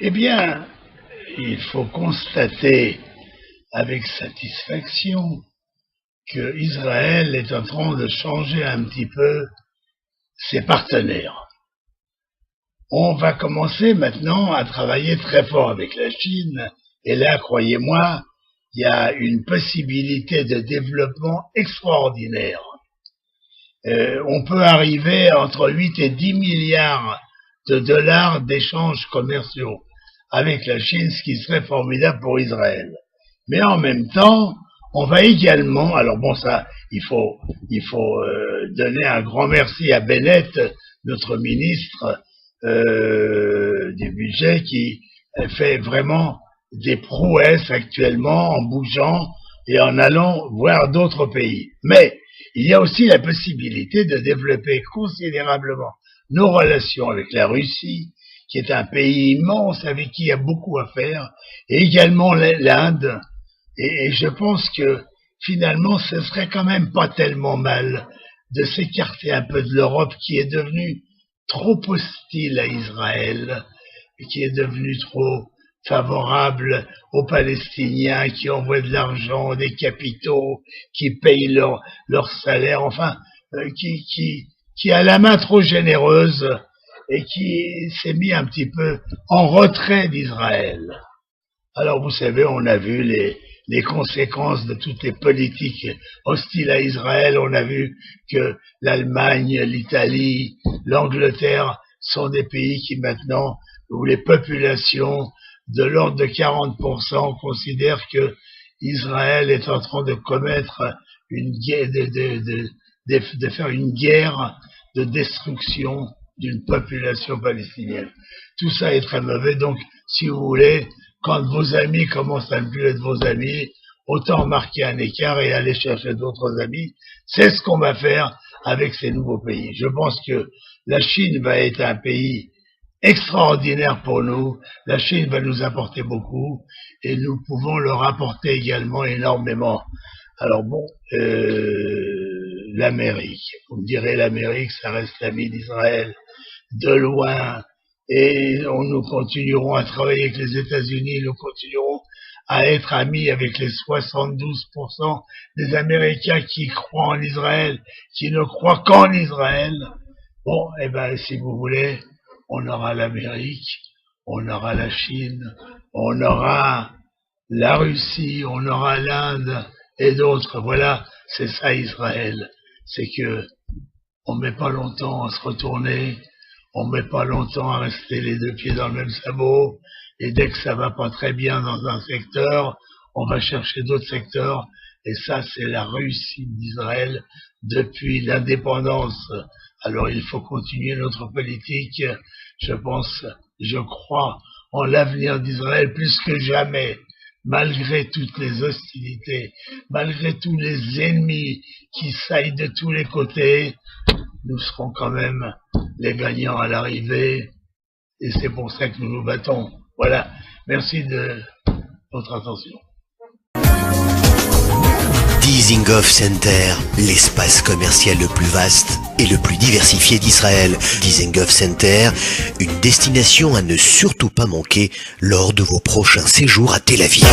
Eh bien, il faut constater avec satisfaction que Israël est en train de changer un petit peu ses partenaires. On va commencer maintenant à travailler très fort avec la Chine, et là, croyez-moi, il y a une possibilité de développement extraordinaire. On peut arriver entre 8 et 10 milliards de dollars d'échanges commerciaux avec la Chine, ce qui serait formidable pour Israël. Mais en même temps, on va également, alors bon ça, il faut donner un grand merci à Bennett, notre ministre du budget, qui fait vraiment des prouesses actuellement en bougeant et en allant voir d'autres pays. Mais il y a aussi la possibilité de développer considérablement nos relations avec la Russie, qui est un pays immense avec qui il y a beaucoup à faire, et également l'Inde. Et je pense que finalement, ce serait quand même pas tellement mal de s'écarter un peu de l'Europe qui est devenue trop hostile à Israël, qui est devenue trop favorable aux Palestiniens, qui envoient de l'argent, des capitaux, qui payent leur salaire, enfin, qui a la main trop généreuse et qui s'est mis un petit peu en retrait d'Israël. Alors vous savez, on a vu les conséquences de toutes les politiques hostiles à Israël. On a vu que l'Allemagne, l'Italie, l'Angleterre sont des pays qui maintenant, où les populations de l'ordre de 40% considèrent que Israël est en train de commettre une guerre, de faire une guerre de destruction d'une population palestinienne. Tout ça est très mauvais. Donc, si vous voulez, quand vos amis commencent à ne plus être vos amis, autant marquer un écart et aller chercher d'autres amis. C'est ce qu'on va faire avec ces nouveaux pays. Je pense que la Chine va être un pays extraordinaire pour nous. La Chine va nous apporter beaucoup et nous pouvons leur apporter également énormément. Alors bon, l'Amérique. Vous me direz, l'Amérique, ça reste l'ami d'Israël de loin. Et nous continuerons à travailler avec les États-Unis, nous continuerons à être amis avec les 72% des Américains qui croient en Israël, qui ne croient qu'en Israël. Bon, eh ben, si vous voulez, on aura l'Amérique, on aura la Chine, on aura la Russie, on aura l'Inde et d'autres. Voilà, c'est ça Israël. C'est que on met pas longtemps à se retourner, on met pas longtemps à rester les deux pieds dans le même sabot, et dès que ça va pas très bien dans un secteur, on va chercher d'autres secteurs, et ça c'est la réussite d'Israël depuis l'indépendance. Alors il faut continuer notre politique, je crois en l'avenir d'Israël plus que jamais, malgré toutes les hostilités, malgré tous les ennemis qui saillent de tous les côtés, nous serons quand même les gagnants à l'arrivée, et c'est pour ça que nous nous battons. Voilà, merci de votre attention. Dizengoff Center, l'espace commercial le plus vaste et le plus diversifié d'Israël. Dizengoff Center, une destination à ne surtout pas manquer lors de vos prochains séjours à Tel Aviv.